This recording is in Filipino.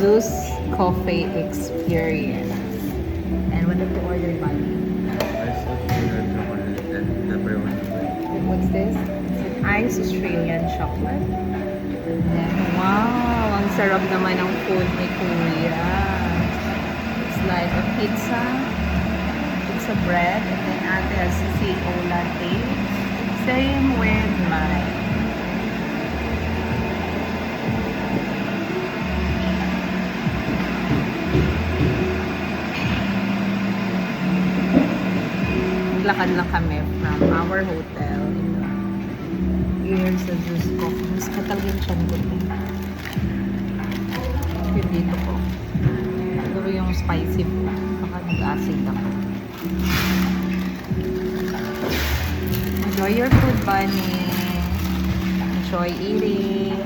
Zeus Coffee Experience. And what did you order, Bunny? Ice Australian chocolate and pepperoni bread. What's this? It's an Ice Australian chocolate. And then, wow! Ang sarap naman ng food ni Kuya. It's like a pizza bread, and then ate has CO latte. Same with mine. Lakad lang kami from our hotel. Here's the Zeus Coffee. Mas katalgin siya ng gusto. Yung dito ko. Siguro yung spicy po. Baka nag-acid ako. Enjoy your food, Bunny. Enjoy eating.